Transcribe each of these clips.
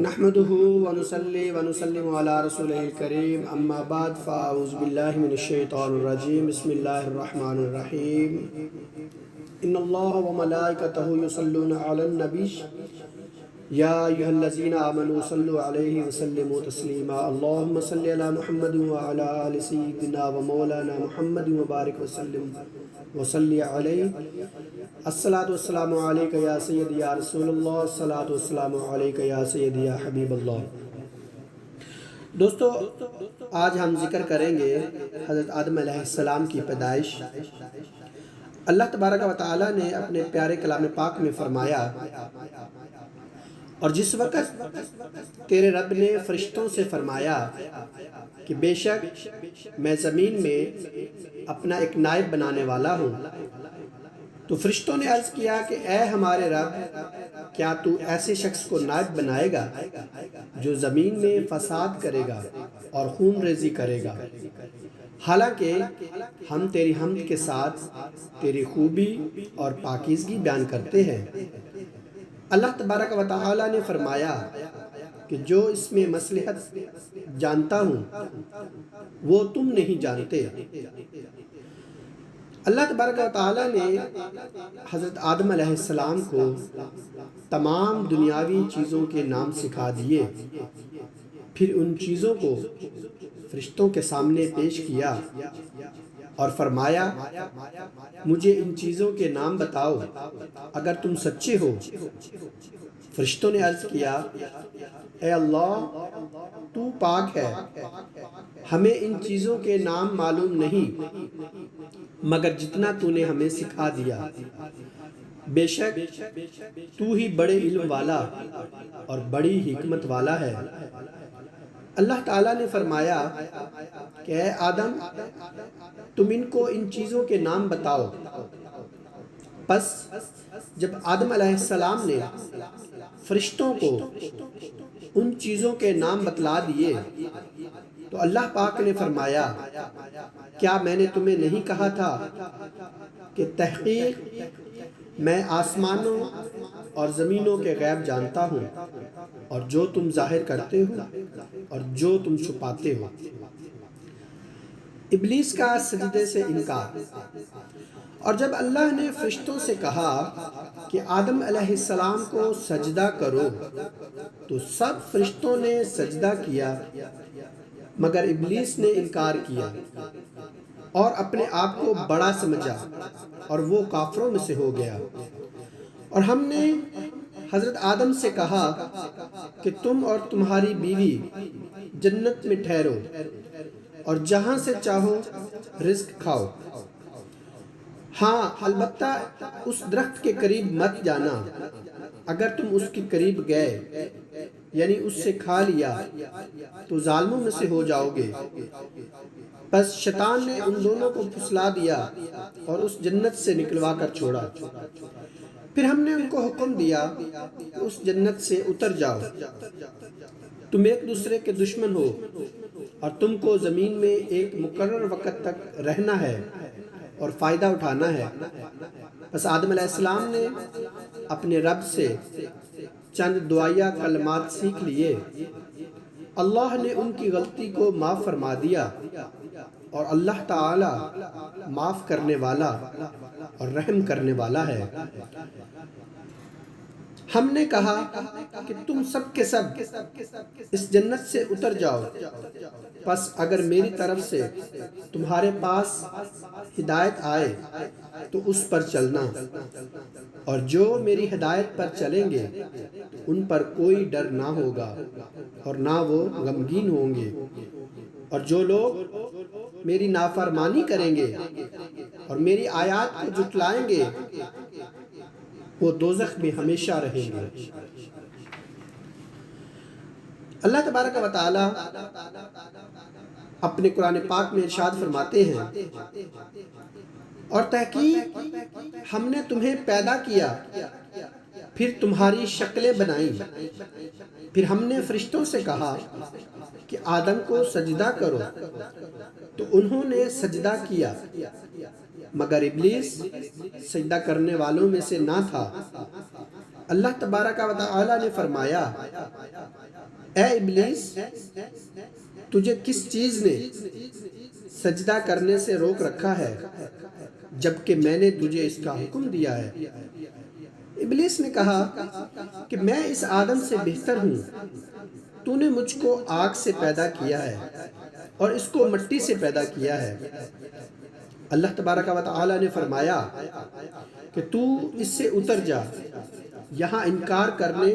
نحمده ونصلي ونسلم على رسوله الكريم اما بعد فاعوذ بالله من الشيطان الرجيم بسم الله الرحمن الرحيم ان الله وملائكته يصلون على النبي يا ايها الذين امنوا صلوا عليه وسلموا تسليما اللهم صل على محمد وعلى ال سيدنا ومولانا محمد وبارك وسلم وصلی علیہ الصلاۃ والسلام علیک یا سیدی یا رسول اللہ الصلاۃ والسلام علیک یا سیدی یا حبیب اللہ۔ دوستو، آج ہم ذکر کریں گے حضرت آدم علیہ السلام کی پیدائش۔ اللہ تبارک و تعالی نے اپنے پیارے کلام پاک میں فرمایا، اور جس وقت تیرے رب نے فرشتوں سے فرمایا کہ بے شک میں زمین میں اپنا ایک نائب بنانے والا ہوں، تو فرشتوں نے عرض کیا کہ اے ہمارے رب، کیا تو ایسے شخص کو نائب بنائے گا جو زمین میں فساد کرے گا اور خون ریزی کرے گا، حالانکہ ہم تیری حمد کے ساتھ تیری خوبی اور پاکیزگی بیان کرتے ہیں۔ اللہ تبارک و تعالی نے فرمایا کہ جو اس میں مصلحت جانتا ہوں وہ تم نہیں جانتے۔ اللہ تبارک و تعالی نے حضرت آدم علیہ السلام کو تمام دنیاوی چیزوں کے نام سکھا دیے، پھر ان چیزوں کو فرشتوں کے سامنے پیش کیا اور فرمایا مجھے ان چیزوں کے نام بتاؤ اگر تم سچے ہو۔ فرشتوں نے عرض کیا، اے اللہ تو پاک ہے، ہمیں ان چیزوں کے نام معلوم نہیں مگر جتنا تو نے ہمیں سکھا دیا، بے شک تو ہی بڑے علم والا اور بڑی حکمت والا ہے۔ اللہ تعالیٰ نے فرمایا کہ اے آدم تم ان کو ان چیزوں کے نام بتاؤ۔ پس جب آدم علیہ السلام نے فرشتوں کو ان چیزوں کے نام بتلا دیے تو اللہ پاک نے فرمایا، کیا میں نے تمہیں نہیں کہا تھا کہ تحقیق میں آسمانوں اور زمینوں کے غیب جانتا ہوں اور جو تم ظاہر کرتے ہو اور جو تم چھپاتے ہو۔ ابلیس کا سجدے سے انکار۔ اور جب اللہ نے فرشتوں سے کہا کہ آدم علیہ السلام کو سجدہ کرو تو سب فرشتوں نے سجدہ کیا مگر ابلیس نے انکار کیا اور اپنے آپ کو بڑا سمجھا اور وہ کافروں میں سے ہو گیا۔ اور ہم نے حضرت آدم سے کہا کہ تم اور تمہاری بیوی جنت میں ٹھہرو اور جہاں سے چاہو رزق کھاؤ، ہاں البتہ اس درخت کے قریب مت جانا، اگر تم اس کے قریب گئے یعنی اس سے کھا لیا تو ظالموں میں سے ہو جاؤ گے۔ پس شیطان نے ان دونوں کو پھسلا دیا اور اس جنت سے نکلوا کر چھوڑا۔ پھر ہم نے ان کو حکم دیا کہ اس جنت سے اتر جاؤ، تم ایک دوسرے کے دشمن ہو اور تم کو زمین میں ایک مقرر وقت تک رہنا ہے اور فائدہ اٹھانا ہے۔ پس آدم علیہ السلام نے اپنے رب سے چند دعائیہ کلمات سیکھ لیے، اللہ نے ان کی غلطی کو معاف فرما دیا اور اللہ تعالی معاف کرنے والا اور رحم کرنے والا ہے۔ ہم نے کہا کہ تم سب کے سب اس جنت سے اتر جاؤ، پس اگر میری طرف سے تمہارے پاس ہدایت آئے تو اس پر چلنا، اور جو میری ہدایت پر چلیں گے ان پر کوئی ڈر نہ ہوگا اور نہ وہ غمگین ہوں گے، اور جو لوگ میری نافرمانی کریں گے اور میری آیات کو جھٹلائیں گے وہ دوزخ میں ہمیشہ رہیں گے۔ اللہ تبارک و تعالی اپنے قرآن پاک میں ارشاد فرماتے ہیں، اور تحقیق ہم نے تمہیں پیدا کیا پھر تمہاری شکلیں بنائیں، پھر ہم نے فرشتوں سے کہا کہ آدم کو سجدہ کرو تو انہوں نے سجدہ کیا مگر ابلیس سجدہ کرنے والوں میں سے نہ تھا۔ اللہ تبارک و تعالی نے فرمایا، اے ابلیس، تجھے کس چیز نے سجدہ کرنے سے روک رکھا ہے جبکہ میں نے تجھے اس کا حکم دیا ہے؟ ابلیس نے کہا کہ میں اس آدم سے بہتر ہوں، تو نے مجھ کو آگ سے پیدا کیا ہے اور اس کو مٹی سے پیدا کیا ہے۔ اللہ تبارک و تعالی نے فرمایا کہ تو اس سے اتر جا، یہاں انکار کرنے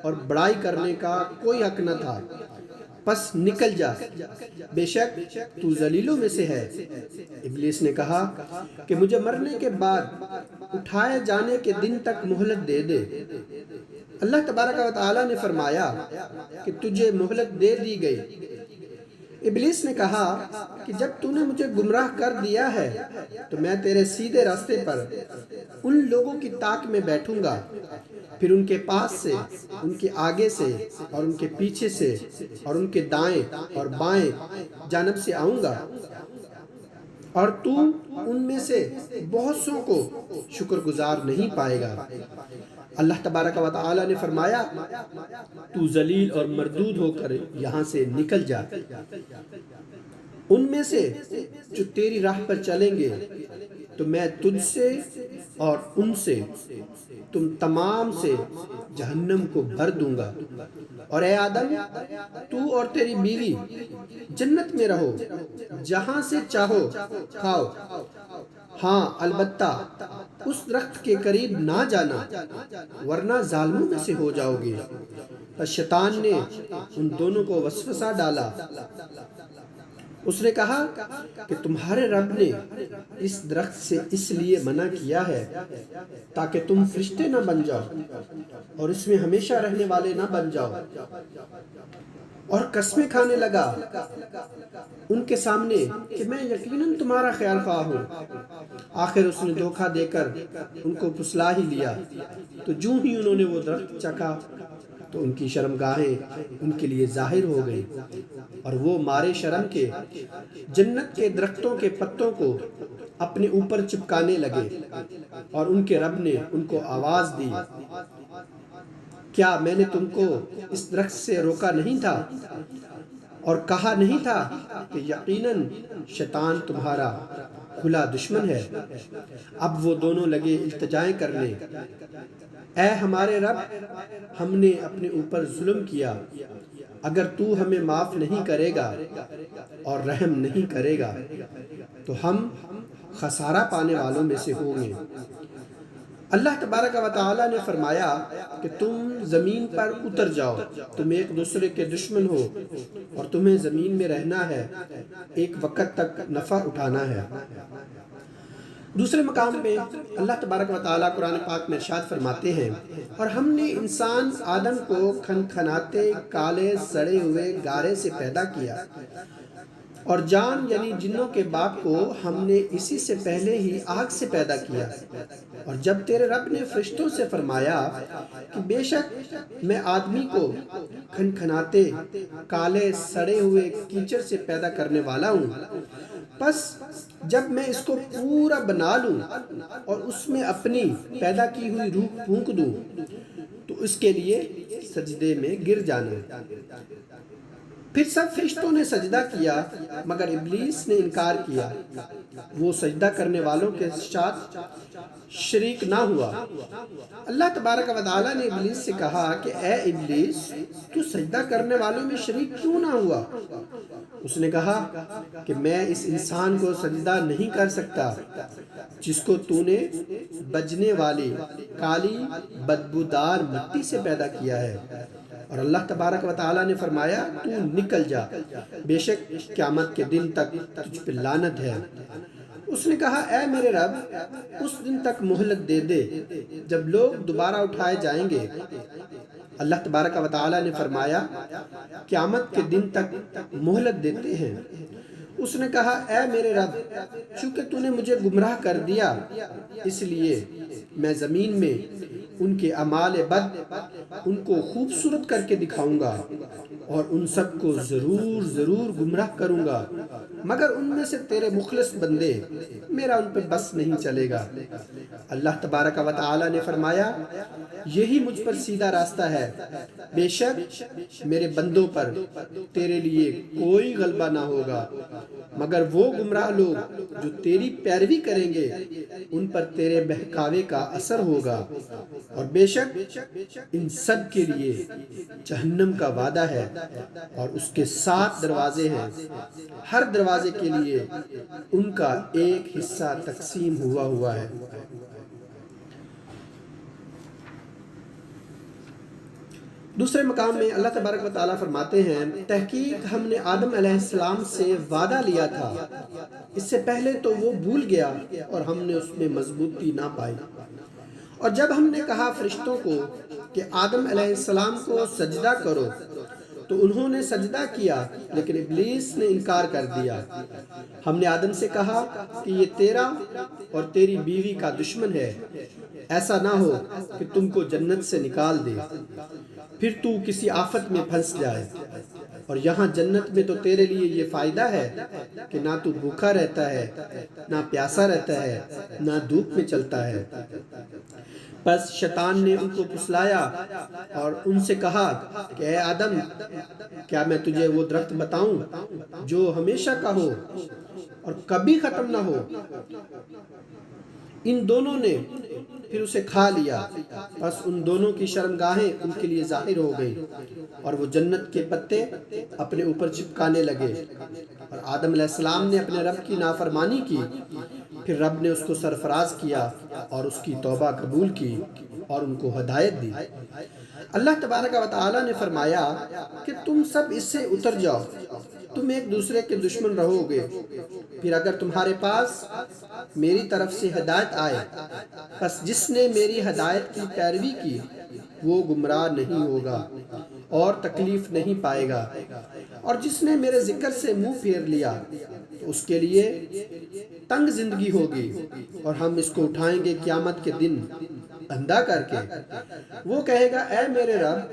اور بڑائی کرنے کا کوئی حق نہ تھا، پس نکل جا، بے شک تو ذلیلوں میں سے ہے۔ ابلیس نے کہا کہ مجھے مرنے کے بعد اٹھائے جانے کے دن تک مہلت دے دے۔ اللہ تبارک و تعالی نے فرمایا کہ تجھے مہلت دے دی گئی۔ ابلیس نے کہا کہ جب تو نے مجھے گمراہ کر دیا ہے تو میں تیرے سیدھے راستے پر ان لوگوں کی طاق میں بیٹھوں گا، پھر ان کے پاس سے، ان کے آگے سے اور ان کے پیچھے سے اور ان کے دائیں اور بائیں جانب سے آؤں گا، اور تو ان میں سے بہت سوں کو شکر گزار نہیں پائے گا۔ اللہ تبارک و تعالی نے فرمایا، تو ذلیل اور مردود ہو کر یہاں سے نکل جا۔ ان میں سے جو تیری راہ پر چلیں گے تو میں تجھ سے اور ان سے، تم تمام سے جہنم کو بھر دوں گا۔ اور اے آدم، تو اور تیری بیوی جنت میں رہو، جہاں سے چاہو کھاؤ، ہاں البتہ اس درخت کے قریب نہ جانا ورنہ ظالموں میں سے ہو جاؤ گے۔ پس شیطان نے ان دونوں کو وسوسہ ڈالا۔ اس نے کہا کہ تمہارے رب نے اس درخت سے اس لیے منع کیا ہے تاکہ تم فرشتے نہ بن جاؤ اور اس میں ہمیشہ رہنے والے نہ بن جاؤ، اور قسمیں کھانے لگا ان کے سامنے کہ میں یقیناً تمہارا خیال خواہ ہوں۔ آخر اس نے دھوکہ دے کر ان کو پھسلا ہی لیا، تو جو ہی انہوں نے وہ درخت چکھا تو ان کی شرمگاہیں ان کے لیے ظاہر ہو گئی، اور وہ مارے شرم کے جنت کے درختوں کے پتوں کو اپنے اوپر چپکانے لگے، اور ان کے رب نے ان کو آواز دی، کیا میں نے تم کو اس درخت سے روکا نہیں تھا اور کہا نہیں تھا کہ یقیناً شیطان تمہارا کھلا دشمن ہے؟ اب وہ دونوں لگے التجائیں کرنے، اے ہمارے رب، ہم نے اپنے اوپر ظلم کیا، اگر تو ہمیں معاف نہیں کرے گا اور رحم نہیں کرے گا تو ہم خسارہ پانے والوں میں سے ہوں گے۔ اللہ تبارک و تعالی نے فرمایا کہ تم زمین پر اتر جاؤ، تم ایک دوسرے کے دشمن ہو اور تمہیں زمین میں رہنا ہے، ایک وقت تک نفع اٹھانا ہے۔ دوسرے مقام پہ اللہ تبارک و تعالیٰ قرآن پاک میں ارشاد فرماتے ہیں، اور ہم نے انسان آدم کو کھنکھناتے کالے سڑے ہوئے گارے سے پیدا کیا، اور جان یعنی جنوں کے باپ کو ہم نے اسی سے پہلے ہی آگ سے پیدا کیا۔ اور جب تیرے رب نے فرشتوں سے فرمایا کہ بے شک میں آدمی کو کھنکھناتے کالے سڑے ہوئے کیچڑ سے پیدا کرنے والا ہوں، پس جب میں اس کو پورا بنا لوں اور اس میں اپنی پیدا کی ہوئی روح پھونک دوں تو اس کے لیے سجدے میں گر جانا۔ پھر سب فرشتوں نے سجدہ کیا مگر ابلیس نے انکار کیا، وہ سجدہ کرنے والوں کے ساتھ شریک نہ ہوا۔ اللہ تبارک و تعالیٰ نے ابلیس سے کہا کہ اے ابلیس، تو سجدہ کرنے والوں میں شریک کیوں نہ ہوا؟ اس نے کہا کہ میں اس انسان کو سجدہ نہیں کر سکتا جس کو تو نے بجنے والی کالی بدبودار مٹی سے پیدا کیا ہے۔ اور اللہ تبارک و تعالیٰ نے فرمایا تو نکل جا، بے شک قیامت کے دن تک تجھ پہ لعنت ہے۔ اس نے کہا اے میرے رب، اس دن تک مہلت دے دے جب لوگ دوبارہ اٹھائے جائیں گے۔ اللہ تبارک و تعالیٰ نے فرمایا قیامت کے دن تک مہلت دیتے ہیں۔ اس نے کہا اے میرے رب، چونکہ تو نے مجھے گمراہ کر دیا اس لیے میں زمین میں ان کے اعمال بد ان کو خوبصورت کر کے دکھاؤں گا، اور ان سب کو ضرور ضرور گمراہ کروں گا، مگر ان میں سے تیرے مخلص بندے، میرا ان پہ بس نہیں چلے گا۔ اللہ تبارک و تعالی نے فرمایا، یہی مجھ پر سیدھا راستہ ہے، بے شک میرے بندوں پر تیرے لیے کوئی غلبہ نہ ہوگا، مگر وہ گمراہ لوگ جو تیری پیروی کریں گے ان پر تیرے بہکاوے کا اثر ہوگا، اور بے شک ان سب کے لیے جہنم کا وعدہ ہے اور اس کے 7 دروازے ہیں، ہر دروازے کے لیے ان کا ایک حصہ تقسیم ہوا ہے۔ دوسرے مقام میں اللہ تبارک و تعالیٰ فرماتے ہیں، تحقیق ہم نے آدم علیہ السلام سے وعدہ لیا تھا، اس سے پہلے تو وہ بھول گیا اور ہم نے اس میں مضبوطی نہ پائی۔ اور جب ہم نے کہا فرشتوں کو کہ آدم علیہ السلام کو سجدہ کرو تو انہوں نے سجدہ کیا، لیکن ابلیس نے انکار کر دیا۔ ہم نے آدم سے کہا کہ یہ تیرا اور تیری بیوی کا دشمن ہے، ایسا نہ ہو کہ تم کو جنت سے نکال دے، پھر تو کسی آفت میں پھنس جائے۔ اور یہاں جنت میں تو تیرے لیے یہ فائدہ ہے کہ نہ تو بھوکا رہتا ہے، نہ پیاسا رہتا ہے، نہ دھوپ میں چلتا ہے۔ پس شیطان نے ان کو پھسلایا اور ان سے کہا کہ اے آدم، کیا میں تجھے وہ درخت بتاؤں جو ہمیشہ کا ہو اور کبھی ختم نہ ہو؟ ان دونوں نے پھر اسے کھا لیا، بس ان دونوں کی شرمگاہیں ان کے لیے ظاہر ہو گئی اور وہ جنت کے پتے اپنے اوپر چپکانے لگے۔ اور آدم علیہ السلام نے اپنے رب کی نافرمانی کی، پھر رب نے اس کو سرفراز کیا اور اس کی توبہ قبول کی اور ان کو ہدایت دی۔ اللہ تبارک و تعالی نے فرمایا کہ تم سب اس سے اتر جاؤ، تم ایک دوسرے کے دشمن رہو گے، پھر اگر تمہارے پاس میری طرف سے ہدایت آئے، پس جس نے میری ہدایت کی پیروی کی وہ گمراہ نہیں ہوگا اور تکلیف نہیں پائے گا، اور جس نے میرے ذکر سے منہ پھیر لیا تو اس کے لیے تنگ زندگی ہوگی، اور ہم اس کو اٹھائیں گے قیامت کے دن اندھا کر کے۔ وہ کہے گا، اے میرے رب،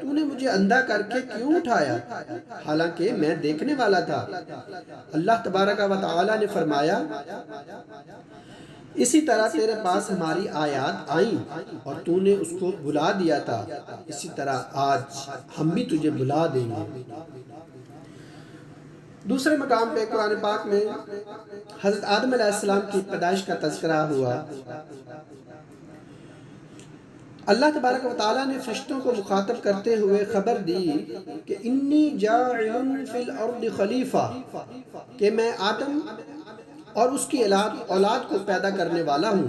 تو نے مجھے اندھا کر کے کیوں اٹھایا، حالانکہ میں دیکھنے والا تھا۔ اللہ تبارک و تعالی نے فرمایا، اسی طرح تیرے پاس ہماری آیات آئیں اور تو نے اس کو بھلا دیا تھا، اسی طرح آج ہم بھی تجھے بھلا دیں گے۔ دوسرے مقام پہ قرآن پاک میں حضرت آدم علیہ السلام کی پیدائش کا تذکرہ ہوا۔ اللہ تبارک و تعالیٰ نے فرشتوں کو مخاطب کرتے ہوئے خبر دی کہ انی جاعل فی الارض خلیفہ، کہ میں آدم اور اس کی اولاد کو پیدا کرنے والا ہوں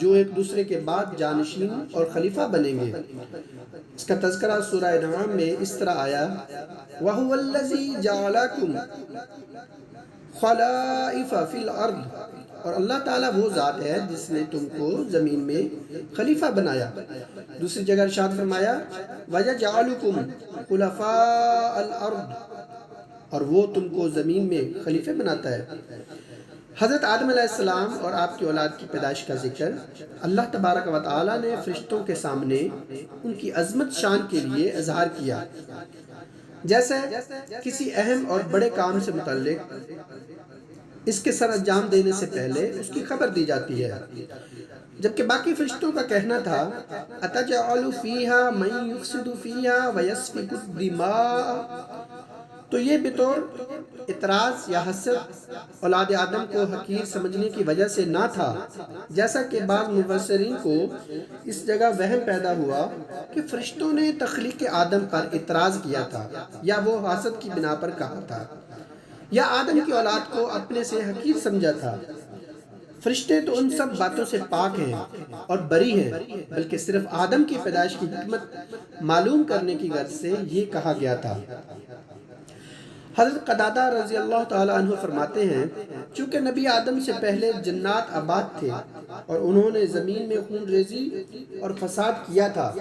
جو ایک دوسرے کے بعد جانشین اور خلیفہ بنیں گے۔ اس کا تذکرہ سورہ انعام میں اس طرح آیا، وَهُوَ الَّذِي جَعَلَكُمْ خَلَائِفَ فِي الْأَرْضِ، اور اللہ تعالیٰ وہ ذات ہے جس نے تم کو زمین میں خلیفہ بنایا۔ دوسری جگہ ارشاد فرمایا، وَيَجْعَلُكُمْ خُلَفَاءَ الْأَرْضِ، اور وہ تم کو زمین میں خلیفے بناتا ہے۔ حضرت آدم علیہ السلام اور آپ کی اولاد کی پیدائش کا ذکر اللہ تبارک و تعالیٰ نے فرشتوں کے سامنے ان کی عظمت شان کے لیے اظہار کیا، جیسے کسی اہم اور بڑے کام سے متعلق اس کے سر انجام دینے سے پہلے اس کی خبر دی جاتی ہے، جبکہ باقی فرشتوں کا کہنا تھا، أَتَجْعَلُ فِيهَا مَن يُفْسِدُ فِيهَا وَيَسْفِكُ الدِّمَاءَ، تو یہ بطور اعتراض یا حسد اولاد آدم کو حقیر سمجھنے کی وجہ سے نہ تھا، جیسا کہ بعض مفسرین کو اس جگہ وہم پیدا ہوا کہ فرشتوں نے تخلیق آدم پر اعتراض کیا تھا، یا وہ حسد کی بنا پر کہا تھا، یا آدم کی اولاد کو اپنے سے حقیر سمجھا تھا۔ فرشتے تو ان سب باتوں سے پاک ہیں اور بری ہیں، بلکہ صرف آدم کی پیدائش کی حکمت معلوم کرنے کی غرض سے یہ کہا گیا تھا۔ حضرت قتادہ رضی اللہ تعالیٰ عنہ فرماتے ہیں، چونکہ نبی آدم سے پہلے جنات آباد تھے اور انہوں نے زمین میں خون ریزی اور فساد کیا تھا،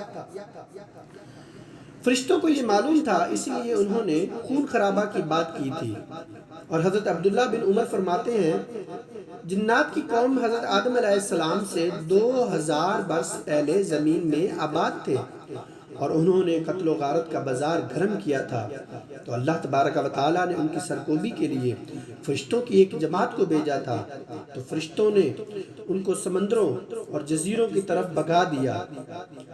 فرشتوں کو یہ معلوم تھا، اسی لیے انہوں نے خون خرابہ کی بات کی تھی۔ اور حضرت عبداللہ بن عمر فرماتے ہیں، جنات کی قوم حضرت آدم علیہ السلام سے 2000 برس پہلے زمین میں آباد تھے، اور انہوں نے قتل و غارت کا بازار گرم کیا تھا، تو اللہ تبارک و تعالیٰ نے ان کی سرکوبی کے لیے فرشتوں کی ایک جماعت کو بھیجا تھا، تو فرشتوں نے ان کو سمندروں اور جزیروں کی طرف بھگا دیا۔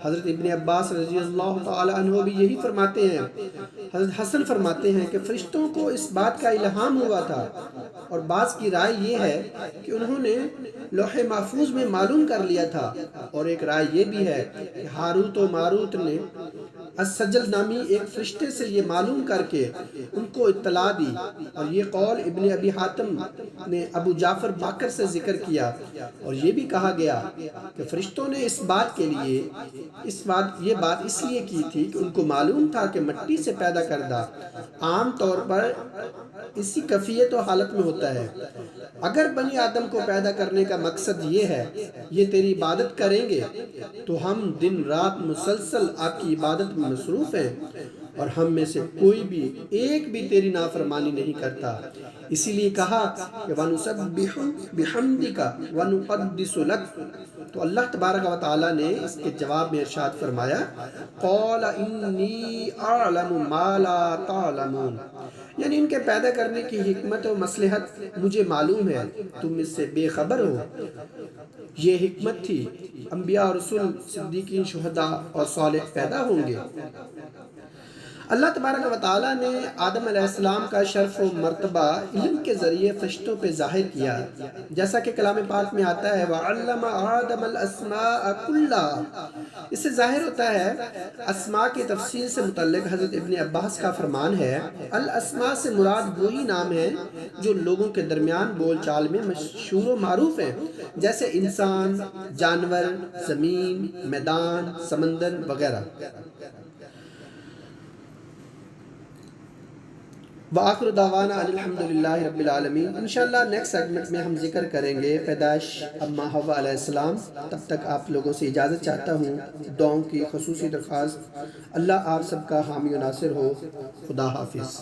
حضرت ابن عباس رضی اللہ تعالیٰ عنہ بھی یہی فرماتے ہیں۔ حضرت حسن فرماتے ہیں کہ فرشتوں کو اس بات کا الہام ہوا تھا، اور بعض کی رائے یہ ہے کہ انہوں نے لوح محفوظ میں معلوم کر لیا تھا، اور ایک رائے یہ بھی ہے کہ ہاروت و ماروت نے السجل نامی ایک فرشتے سے یہ معلوم کر کے ان کو اطلاع دی، اور یہ قول ابن ابی حاتم نے ابو جعفر باقر سے ذکر کیا، اور یہ بھی کہا گیا کہ فرشتوں نے اس بات کے لیے یہ بات اس لیے کی تھی کہ ان کو معلوم تھا کہ مٹی سے پیدا کردہ عام طور پر اسی کیفیت و حالت میں ہوتا ہے۔ اگر بنی آدم کو پیدا کرنے کا مقصد یہ ہے یہ تیری عبادت کریں گے، تو ہم دن رات مسلسل آپ کی عبادت میں مصروف ہیں، اور ہم میں سے کوئی بھی ایک بھی تیری نافرمانی نہیں کرتا۔ اسی لیے کہا کہ وَنُسَبِّحُ بِحَمْدِكَ وَنُقَدِّسُ لَكَ، تو اللہ تبارک و تعالیٰ نے اس کے جواب میں ارشاد فرمایا قَالَ إِنِّي أَعْلَمُ مَا لَا تَعْلَمُونَ، یعنی ان کے پیدا کرنے کی حکمت و مصلحت مجھے معلوم ہے، تم اس سے بے خبر ہو۔ یہ حکمت تھی، انبیاء رسول صدیقین شہداء اور صالح پیدا ہوں گے۔ اللہ تبارک و تعالیٰ نے آدم علیہ السلام کا شرف و مرتبہ علم کے ذریعے فرشتوں پہ ظاہر کیا، جیسا کہ کلام پاک میں آتا ہے وَعَلَّمَ آدَمَ الْأَسْمَاءَ كُلَّهَا۔ اس سے ظاہر ہوتا ہے اسماء کی تفصیل سے متعلق حضرت ابن عباس کا فرمان ہے الاسماء سے مراد وہی نام ہیں جو لوگوں کے درمیان بول چال میں مشہور و معروف ہیں، جیسے انسان، جانور، زمین، میدان، سمندر وغیرہ۔ وآخر دعوانا الحمدللہ رب العالمین۔ انشاءاللہ نیکسٹ سیگمنٹ میں ہم ذکر کریں گے پیدائش اماں حوا علیہ السلام۔ تب تک آپ لوگوں سے اجازت چاہتا ہوں، دعاؤں کی خصوصی درخواست۔ اللہ آپ سب کا حامی و ناصر ہو۔ خدا حافظ۔